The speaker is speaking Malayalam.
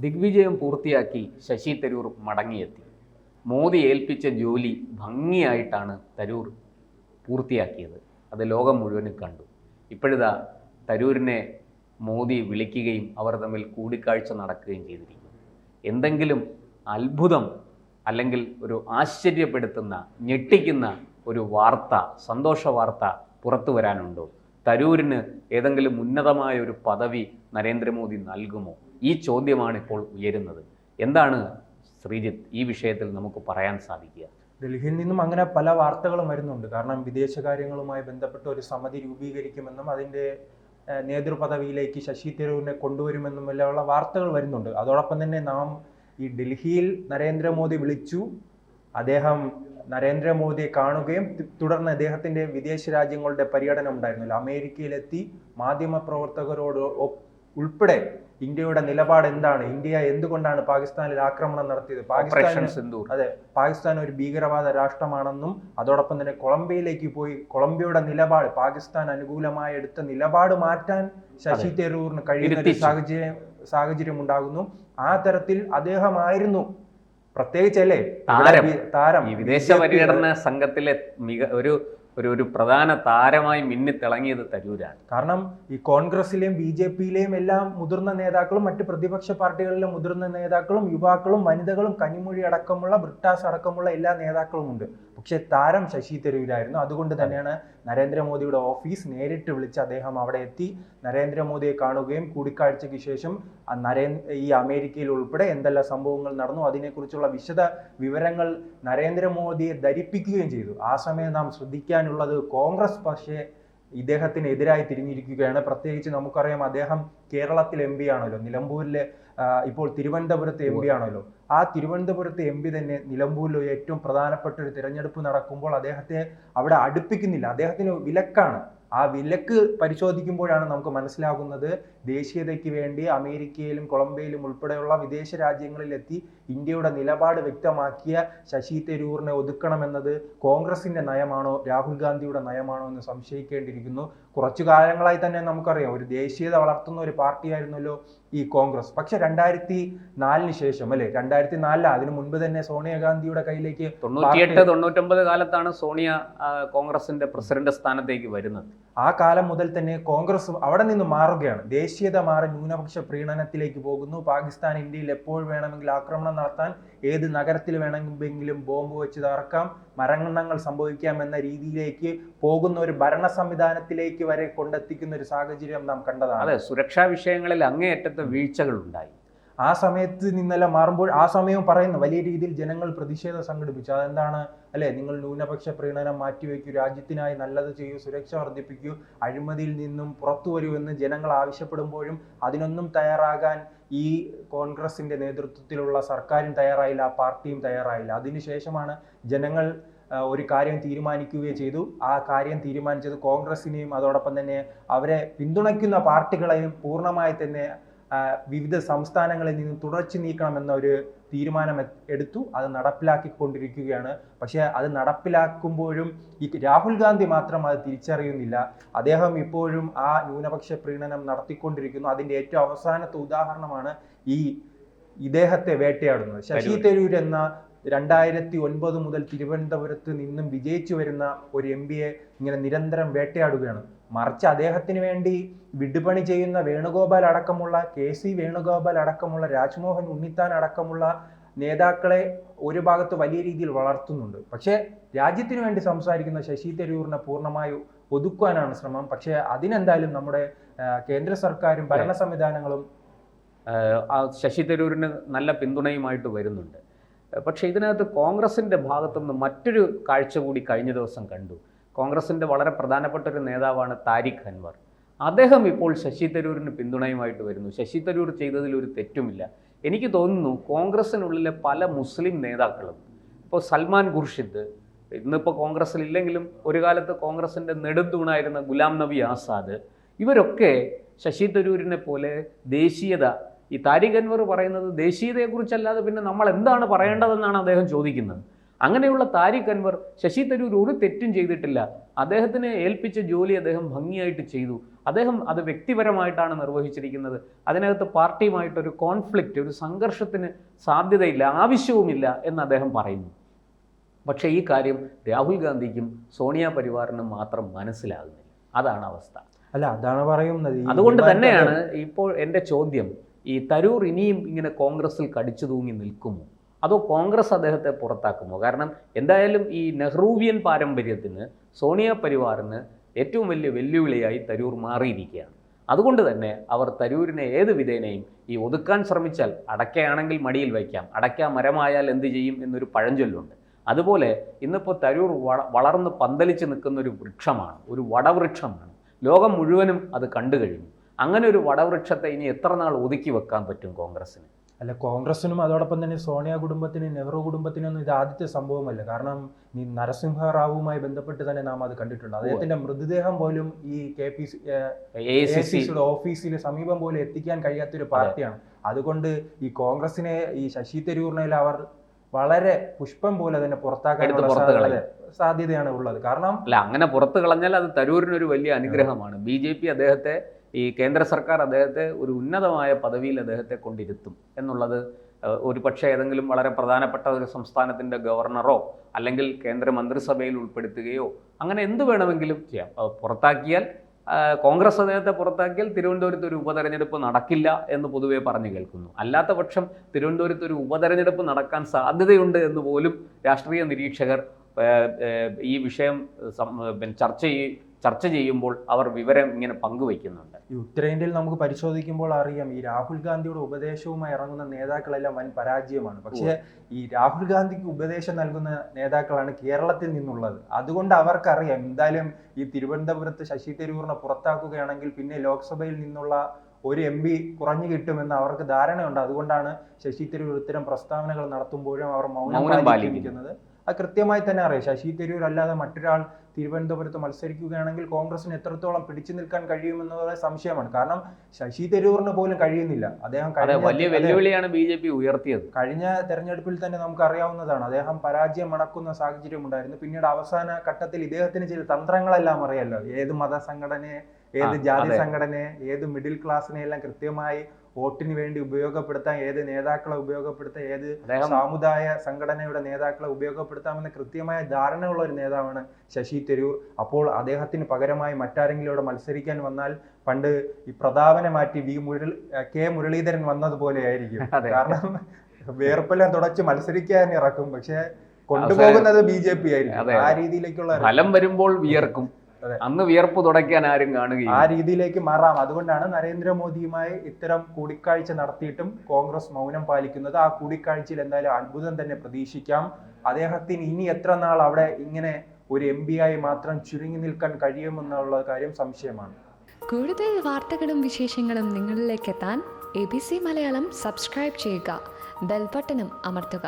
ദിഗ്വിജയം പൂർത്തിയാക്കി ശശി തരൂർ മടങ്ങിയെത്തി. മോദി ഏൽപ്പിച്ച ജോലി ഭംഗിയായിട്ടാണ് തരൂർ പൂർത്തിയാക്കിയത്. അത് ലോകം മുഴുവനും കണ്ടു. ഇപ്പോഴിതാ തരൂരിനെ മോദി വിളിക്കുകയും അവർ തമ്മിൽ കൂടിക്കാഴ്ച നടക്കുകയും ചെയ്തിരിക്കുന്നു. എന്തെങ്കിലും അത്ഭുതം അല്ലെങ്കിൽ ഒരു ആശ്ചര്യപ്പെടുത്തുന്ന ഞെട്ടിക്കുന്ന ഒരു വാർത്ത, സന്തോഷ വാർത്ത പുറത്തു വരാനുണ്ടോ? തരൂരിന് ഏതെങ്കിലും ഉന്നതമായ ഒരു പദവി നരേന്ദ്രമോദി നൽകുമോ? ഈ ചോദ്യമാണ് ഇപ്പോൾ ഉയരുന്നത്. എന്താണ് ശ്രീജിത്ത് ഈ വിഷയത്തിൽ നമുക്ക് പറയാൻ സാധിക്കുക? ഡൽഹിയിൽ നിന്നും അങ്ങനെ പല വാർത്തകളും വരുന്നുണ്ട്. കാരണം വിദേശകാര്യങ്ങളുമായി ബന്ധപ്പെട്ട ഒരു സമിതി രൂപീകരിക്കുമെന്നും അതിൻ്റെ നേതൃപദവിയിലേക്ക് ശശി തരൂരിനെ കൊണ്ടുവരുമെന്നും എല്ലാമുള്ള വാർത്തകൾ വരുന്നുണ്ട്. അതോടൊപ്പം തന്നെ നാം ഈ ഡൽഹിയിൽ നരേന്ദ്രമോദി വിളിച്ചു, അദ്ദേഹം നരേന്ദ്രമോദിയെ കാണുകയും തുടർന്ന് അദ്ദേഹത്തിൻ്റെ വിദേശ രാജ്യങ്ങളുടെ പര്യടനം ഉണ്ടായിരുന്നല്ലോ. അമേരിക്കയിലെത്തി മാധ്യമപ്രവർത്തകരോട് ഉൾപ്പെടെ ഇന്ത്യയുടെ നിലപാട് എന്താണ്, ഇന്ത്യ എന്തുകൊണ്ടാണ് പാകിസ്ഥാനിൽ ആക്രമണം നടത്തിയത്, പാകിസ്ഥാൻ ഒരു ഭീകരവാദ രാഷ്ട്രമാണെന്നും അതോടൊപ്പം തന്നെ കൊളംബിയയിലേക്ക് പോയി കൊളംബിയയുടെ നിലപാട്, പാകിസ്ഥാൻ അനുകൂലമായി എടുത്ത നിലപാട് മാറ്റാൻ ശശി തരൂറിന് കഴിയുന്ന ഒരു സാഹചര്യം ഉണ്ടാകുന്നു. ആ തരത്തിൽ അദ്ദേഹമായിരുന്നു പ്രത്യേകിച്ചല്ലേ താരം. ഈ വിദേശ പര്യടന സംഘത്തിലെ ഒരു പ്രധാന താരമായി മിന്നിത്തിളങ്ങിയത് തരൂരാണ്. കാരണം ഈ കോൺഗ്രസിലെയും BJP-യിലെയും എല്ലാം മുതിർന്ന നേതാക്കളും മറ്റ് പ്രതിപക്ഷ പാർട്ടികളിലെ മുതിർന്ന നേതാക്കളും യുവാക്കളും വനിതകളും കനിമൊഴി അടക്കമുള്ള ബ്രിട്ടാസ് അടക്കമുള്ള എല്ലാ നേതാക്കളും ഉണ്ട്. പക്ഷെ താരം ശശി തരൂരായിരുന്നു. അതുകൊണ്ട് തന്നെയാണ് നരേന്ദ്രമോദിയുടെ ഓഫീസ് നേരിട്ട് വിളിച്ച് അദ്ദേഹം അവിടെ എത്തി നരേന്ദ്രമോദിയെ കാണുകയും കൂടിക്കാഴ്ചയ്ക്ക് ശേഷം ഈ അമേരിക്കയിൽ ഉൾപ്പെടെ എന്തെല്ലാം സംഭവങ്ങൾ നടന്നു അതിനെക്കുറിച്ചുള്ള വിശദ വിവരങ്ങൾ നരേന്ദ്രമോദിയെ ധരിപ്പിക്കുകയും ചെയ്തു. ആ സമയം നാം ശ്രദ്ധിക്കാനുള്ളത് കോൺഗ്രസ് പക്ഷേ ഇദ്ദേഹത്തിന് എതിരായി തിരിഞ്ഞിരിക്കുകയാണ്. പ്രത്യേകിച്ച് നമുക്കറിയാം അദ്ദേഹം കേരളത്തിൽ MP ആണല്ലോ, നിലമ്പൂരിലെ ഇപ്പോൾ തിരുവനന്തപുരത്ത് MP ആണല്ലോ. ആ തിരുവനന്തപുരത്ത് MP തന്നെ നിലമ്പൂരിൽ ഏറ്റവും പ്രധാനപ്പെട്ട ഒരു തിരഞ്ഞെടുപ്പ് നടക്കുമ്പോൾ അദ്ദേഹത്തെ അവിടെ അടുപ്പിക്കുന്നില്ല. അദ്ദേഹത്തിന് വിലക്കാണ്. ആ വിലക്ക് പരിശോധിക്കുമ്പോഴാണ് നമുക്ക് മനസ്സിലാകുന്നത് ദേശീയതയ്ക്ക് വേണ്ടി അമേരിക്കയിലും കൊളംബിയയിലും ഉൾപ്പെടെയുള്ള വിദേശ രാജ്യങ്ങളിലെത്തി ഇന്ത്യയുടെ നിലപാട് വ്യക്തമാക്കിയ ശശി തരൂരിനെ ഒതുക്കണമെന്നത് കോൺഗ്രസിന്റെ നയമാണോ രാഹുൽ ഗാന്ധിയുടെ നയമാണോ എന്ന് സംശയിക്കേണ്ടിയിരിക്കുന്നു. കുറച്ചു കാലങ്ങളായി തന്നെ നമുക്കറിയാം ഒരു ദേശീയത വളർത്തുന്ന ഒരു പാർട്ടിയായിരുന്നല്ലോ ഈ കോൺഗ്രസ്. പക്ഷെ 2004 ശേഷം അല്ലെ 2004 അതിനു മുൻപ് തന്നെ സോണിയാഗാന്ധിയുടെ കയ്യിലേക്ക് 98-99 കാലത്താണ് സോണിയ കോൺഗ്രസിന്റെ പ്രസിഡന്റ് സ്ഥാനത്തേക്ക് വരുന്നത്. ആ കാലം മുതൽ തന്നെ കോൺഗ്രസ് അവിടെ നിന്ന് മാറുകയാണ്. ദേശീയത മാറി ന്യൂനപക്ഷ പ്രീണനത്തിലേക്ക് പോകുന്നു. പാകിസ്ഥാൻ ഇന്ത്യയിൽ എപ്പോൾ വേണമെങ്കിൽ ആക്രമണം നടത്താൻ, ഏത് നഗരത്തിൽ വേണമെങ്കിലും ബോംബ് വെച്ച് തകർക്കാം, മരണങ്ങൾ സംഭവിക്കാം എന്ന രീതിയിലേക്ക് പോകുന്ന ഒരു ഭരണ സംവിധാനത്തിലേക്ക് വരെ കൊണ്ടെത്തിക്കുന്ന ഒരു സാഹചര്യം നാം കണ്ടതാണ്. അതെ, സുരക്ഷാ വിഷയങ്ങളിൽ അങ്ങേയറ്റത്തെ വീഴ്ചകൾ ഉണ്ടായി. ആ സമയത്ത് നിന്നെല്ലാം മാറുമ്പോൾ ആ സമയം പറയുന്നു വലിയ രീതിയിൽ ജനങ്ങൾ പ്രതിഷേധം സംഘടിപ്പിച്ചു. അതെന്താണ് അല്ലെ, നിങ്ങൾ ന്യൂനപക്ഷ പ്രീണനം മാറ്റിവെക്കൂ, രാജ്യത്തിനായി നല്ലത് ചെയ്യൂ, സുരക്ഷ വർദ്ധിപ്പിക്കൂ, അഴിമതിയിൽ നിന്നും പുറത്തു വരൂ എന്ന് ജനങ്ങൾ ആവശ്യപ്പെടുമ്പോഴും അതിനൊന്നും തയ്യാറാകാൻ ഈ കോൺഗ്രസിന്റെ നേതൃത്വത്തിലുള്ള സർക്കാരും തയ്യാറായില്ല, ആ പാർട്ടിയും തയ്യാറായില്ല. അതിനുശേഷമാണ് ജനങ്ങൾ ഒരു കാര്യം തീരുമാനിക്കുകയും ചെയ്തു. ആ കാര്യം തീരുമാനിച്ചത് കോൺഗ്രസിനെയും അതോടൊപ്പം തന്നെ അവരെ പിന്തുണയ്ക്കുന്ന പാർട്ടികളെയും പൂർണ്ണമായി തന്നെ വിവിധ സംസ്ഥാനങ്ങളിൽ നിന്ന് തുടച്ചു നീക്കണമെന്ന ഒരു തീരുമാനം എടുത്തു. അത് നടപ്പിലാക്കിക്കൊണ്ടിരിക്കുകയാണ്. പക്ഷെ അത് നടപ്പിലാക്കുമ്പോഴും ഈ രാഹുൽ ഗാന്ധി മാത്രം അത് തിരിച്ചറിയുന്നില്ല. അദ്ദേഹം ഇപ്പോഴും ആ ന്യൂനപക്ഷ പ്രീണനം നടത്തിക്കൊണ്ടിരിക്കുന്നു. അതിൻ്റെ ഏറ്റവും അവസാനത്തെ ഉദാഹരണമാണ് ഇദ്ദേഹത്തെ വേട്ടയാടുന്നത്. ശശി തരൂർ എന്ന 2009 മുതൽ തിരുവനന്തപുരത്ത് നിന്നും വിജയിച്ചു വരുന്ന ഒരു MP-യെ ഇങ്ങനെ നിരന്തരം വേട്ടയാടുകയാണ്. മറിച്ച് അദ്ദേഹത്തിന് വേണ്ടി വിടുപണി ചെയ്യുന്ന വേണുഗോപാൽ അടക്കമുള്ള KC വേണുഗോപാൽ അടക്കമുള്ള രാജ്മോഹൻ ഉണ്ണിത്താൻ അടക്കമുള്ള നേതാക്കളെ ഒരു ഭാഗത്ത് വലിയ രീതിയിൽ വളർത്തുന്നുണ്ട്. പക്ഷേ രാജ്യത്തിന് വേണ്ടി സംസാരിക്കുന്ന ശശി തരൂരിനെ പൂർണ്ണമായി ഒതുക്കുവാനാണ് ശ്രമം. പക്ഷേ അതിനെന്തായാലും നമ്മുടെ കേന്ദ്ര സർക്കാരും ഭരണ സംവിധാനങ്ങളും ശശി തരൂരിന് നല്ല പിന്തുണയുമായിട്ട് വരുന്നുണ്ട്. പക്ഷേ ഇതിനകത്ത് കോൺഗ്രസിൻ്റെ ഭാഗത്തുനിന്ന് മറ്റൊരു കാഴ്ച കൂടി കഴിഞ്ഞ ദിവസം കണ്ടു. കോൺഗ്രസിൻ്റെ വളരെ പ്രധാനപ്പെട്ട ഒരു നേതാവാണ് താരിഖ് അൻവർ. അദ്ദേഹം ഇപ്പോൾ ശശി തരൂരിന് പിന്തുണയുമായിട്ട് വരുന്നു. ശശി തരൂർ ചെയ്തതിൽ ഒരു തെറ്റുമില്ല. എനിക്ക് തോന്നുന്നു കോൺഗ്രസിനുള്ളിലെ പല മുസ്ലിം നേതാക്കളും, ഇപ്പോൾ സൽമാൻ ഖുർഷിദ് ഇന്നിപ്പോൾ കോൺഗ്രസ്സിൽ ഇല്ലെങ്കിലും ഒരു കാലത്ത് കോൺഗ്രസിൻ്റെ നെടുന്തൂണായിരുന്ന ഗുലാം നബി ആസാദ്, ഇവരൊക്കെ ശശി തരൂരിനെ പോലെ ദേശീയത, ഈ താരിഖ് അൻവർ പറയുന്നത് ദേശീയതയെക്കുറിച്ചല്ലാതെ പിന്നെ നമ്മൾ എന്താണ് പറയേണ്ടതെന്നാണ് അദ്ദേഹം ചോദിക്കുന്നത്. അങ്ങനെയുള്ള താരിഖ് അൻവർ, ശശി തരൂർ ഒരു തെറ്റും ചെയ്തിട്ടില്ല. അദ്ദേഹത്തിന് ഏൽപ്പിച്ച ജോലി അദ്ദേഹം ഭംഗിയായിട്ട് ചെയ്തു. അദ്ദേഹം അത് വ്യക്തിപരമായിട്ടാണ് നിർവഹിച്ചിരിക്കുന്നത്. അതിനകത്ത് പാർട്ടിയുമായിട്ടൊരു കോൺഫ്ലിക്റ്റ്, ഒരു സംഘർഷത്തിന് സാധ്യതയില്ല, ആവശ്യവുമില്ല എന്ന് അദ്ദേഹം പറയുന്നു. പക്ഷേ ഈ കാര്യം രാഹുൽ ഗാന്ധിക്കും സോണിയ പരിവാറിനും മാത്രം മനസ്സിലാകുന്നില്ല. അതാണ് അവസ്ഥ. അല്ല, അതാണ് പറയുന്നത്. അതുകൊണ്ട് തന്നെയാണ് ഇപ്പോൾ എൻ്റെ ചോദ്യം, ഈ തരൂർ ഇനിയും ഇങ്ങനെ കോൺഗ്രസിൽ കടിച്ചു തൂങ്ങി നിൽക്കുമോ, അതോ കോൺഗ്രസ് അദ്ദേഹത്തെ പുറത്താക്കുമോ? കാരണം എന്തായാലും ഈ നെഹ്റൂവിയൻ പാരമ്പര്യത്തിന്, സോണിയ പരിവാറിന് ഏറ്റവും വലിയ വെല്ലുവിളിയായി തരൂർ മാറിയിരിക്കുകയാണ്. അതുകൊണ്ട് തന്നെ അവർ തരൂരിനെ ഏത് വിധേനയും ഈ ഒതുക്കാൻ ശ്രമിച്ചാൽ, അടയ്ക്കയാണെങ്കിൽ മടിയിൽ വയ്ക്കാം, അടയ്ക്ക മരമായാൽ എന്ത് ചെയ്യും എന്നൊരു പഴഞ്ചൊല്ലുണ്ട്. അതുപോലെ ഇന്നിപ്പോൾ തരൂർ വളർന്ന് പന്തലിച്ച് നിൽക്കുന്ന ഒരു വൃക്ഷമാണ്, ഒരു വടവൃക്ഷമാണ്. ലോകം മുഴുവനും അത് കണ്ടു കഴിഞ്ഞു. അങ്ങനെ ഒരു വടവൃക്ഷത്തെ ഇനി എത്ര നാൾ ഒതുക്കി വെക്കാൻ പറ്റും കോൺഗ്രസ്സിന്? അല്ല, കോൺഗ്രസിനും അതോടൊപ്പം തന്നെ സോണിയ കുടുംബത്തിനും നെഹ്റു കുടുംബത്തിനൊന്നും ഇത് ആദ്യത്തെ സംഭവമല്ല. കാരണം ഈ നരസിംഹറാവുമായി ബന്ധപ്പെട്ട് തന്നെ നാം അത് കണ്ടിട്ടുണ്ട്. അദ്ദേഹത്തിന്റെ മൃതദേഹം പോലും ഈ AICCയുടെ ഓഫീസിൽ സമീപം പോലും എത്തിക്കാൻ കഴിയാത്തൊരു പാർട്ടിയാണ്. അതുകൊണ്ട് ഈ കോൺഗ്രസിനെ, ഈ ശശി തരൂരിനെ അവർ വളരെ പുഷ്പം പോലെ തന്നെ പുറത്താക്കാനുള്ള സാധ്യതയാണ് ഉള്ളത്. കാരണം അല്ല, അങ്ങനെ പുറത്തു കളഞ്ഞാൽ അത് തരൂരിനൊരു വലിയ അനുഗ്രഹമാണ്. BJP അദ്ദേഹത്തെ, ഈ കേന്ദ്ര സർക്കാർ അദ്ദേഹത്തെ ഒരു ഉന്നതമായ പദവിയിൽ അദ്ദേഹത്തെ കൊണ്ടിരുത്തും എന്നുള്ളത് ഒരു പക്ഷേ ഏതെങ്കിലും വളരെ പ്രധാനപ്പെട്ട ഒരു സംസ്ഥാനത്തിൻ്റെ ഗവർണറോ അല്ലെങ്കിൽ കേന്ദ്ര മന്ത്രിസഭയിൽ ഉൾപ്പെടുത്തുകയോ അങ്ങനെ എന്ത് വേണമെങ്കിലും ചെയ്യാം. പുറത്താക്കിയാൽ, കോൺഗ്രസ് അദ്ദേഹത്തെ പുറത്താക്കിയാൽ തിരുവനന്തപുരത്ത് ഒരു ഉപതെരഞ്ഞെടുപ്പ് നടക്കില്ല എന്ന് പൊതുവെ പറഞ്ഞു കേൾക്കുന്നു. അല്ലാത്ത പക്ഷം തിരുവനന്തപുരത്ത് ഒരു ഉപതെരഞ്ഞെടുപ്പ് നടക്കാൻ സാധ്യതയുണ്ട് എന്ന് പോലും രാഷ്ട്രീയ നിരീക്ഷകർ ഈ വിഷയം ചർച്ച ചെയ്യുമ്പോൾ അവർ വിവരം ഇങ്ങനെ പങ്കുവയ്ക്കുന്നുണ്ട്. ഈ ഉത്തരേന്ത്യയിൽ നമുക്ക് പരിശോധിക്കുമ്പോൾ അറിയാം, ഈ രാഹുൽ ഗാന്ധിയുടെ ഉപദേശവുമായി ഇറങ്ങുന്ന നേതാക്കളെല്ലാം വൻ പരാജയമാണ്. പക്ഷേ ഈ രാഹുൽ ഗാന്ധിക്ക് ഉപദേശം നൽകുന്ന നേതാക്കളാണ് കേരളത്തിൽ നിന്നുള്ളത്. അതുകൊണ്ട് അവർക്കറിയാം, എന്തായാലും ഈ തിരുവനന്തപുരത്ത് ശശി തരൂരിനെ പുറത്താക്കുകയാണെങ്കിൽ പിന്നെ ലോക്സഭയിൽ നിന്നുള്ള ഒരു MP കുറഞ്ഞു കിട്ടുമെന്ന് അവർക്ക് ധാരണയുണ്ട്. അതുകൊണ്ടാണ് ശശി തരൂർ ഇത്തരം പ്രസ്താവനകൾ നടത്തുമ്പോഴും അവർ മൗനം പാലിക്കുന്നത്. അത് കൃത്യമായി തന്നെ അറിയാം. ശശി തരൂർ അല്ലാതെ മറ്റൊരാൾ തിരുവനന്തപുരത്ത് മത്സരിക്കുകയാണെങ്കിൽ കോൺഗ്രസിന് എത്രത്തോളം പിടിച്ചു നിൽക്കാൻ കഴിയുമെന്നത് സംശയമാണ്. കാരണം ശശി തരൂറിന് പോലും കഴിയുന്നില്ല. അദ്ദേഹം വലിയ വെല്ലുവിളിയാണ് BJP ഉയർത്തിയത്. കഴിഞ്ഞ തെരഞ്ഞെടുപ്പിൽ തന്നെ നമുക്ക് അറിയാവുന്നതാണ്. അദ്ദേഹം പരാജയം മണക്കുന്ന സാഹചര്യം ഉണ്ടായിരുന്നു. പിന്നീട് അവസാന ഘട്ടത്തിൽ ഇദ്ദേഹത്തിന് ചില തന്ത്രങ്ങളെല്ലാം അറിയാലോ. ഏത് മതസംഘടനയെ, ഏത് ജാതി സംഘടനയെ, ഏത് മിഡിൽ ക്ലാസിനെ എല്ലാം കൃത്യമായി വോട്ടിന് വേണ്ടി ഉപയോഗപ്പെടുത്താം, ഏത് നേതാക്കളെ ഉപയോഗപ്പെടുത്താം, ഏത് സാമുദായ സംഘടനയുടെ നേതാക്കളെ ഉപയോഗപ്പെടുത്താമെന്ന് കൃത്യമായ ധാരണയുള്ള ഒരു നേതാവാണ് ശശി തരൂർ. അപ്പോൾ അദ്ദേഹത്തിന് പകരമായി മറ്റാരെങ്കിലും ഇവിടെ മത്സരിക്കാൻ വന്നാൽ പണ്ട് ഈ പ്രതാപനെ മാറ്റി K മുരളീധരൻ വന്നതുപോലെ ആയിരിക്കും. കാരണം വേർപ്പെല്ലാം തുടച്ച് മത്സരിക്കാൻ ഇറക്കും, പക്ഷെ കൊണ്ടുപോകുന്നത് BJP ആയിരിക്കും. ആ രീതിയിലേക്കുള്ള ഫലം വരുമ്പോൾ വിയർക്കും, അന്ന് വിയർപ്പ് തുടയ്ക്കാൻ ആരും കാണുകയില്ല. ആ രീതിയിലേക്ക് മാറാം. അതുകൊണ്ടാണ് നരേന്ദ്രമോദിയുമായി ഇത്തരം കൂടിക്കാഴ്ച നടത്തിയിട്ടും കോൺഗ്രസ് മൗനം പാലിക്കുന്നത്. ആ കൂടിക്കാഴ്ചയിൽ എന്തായാലും അത്ഭുതം തന്നെ പ്രതീക്ഷിക്കാം. അദ്ദേഹത്തിന് ഇനി എത്ര നാൾ അവിടെ ഇങ്ങനെ ഒരു MP ആയി മാത്രം ചുരുങ്ങി നിൽക്കാൻ കഴിയുമെന്നുള്ള കാര്യം സംശയമാണ്. കൂടുതൽ വാർത്തകളും വിശേഷങ്ങളും നിങ്ങളിലേക്ക് എത്താൻ ABC മലയാളം സബ്സ്ക്രൈബ് ചെയ്യുക, ബെൽ ബട്ടണും അമർത്തുക.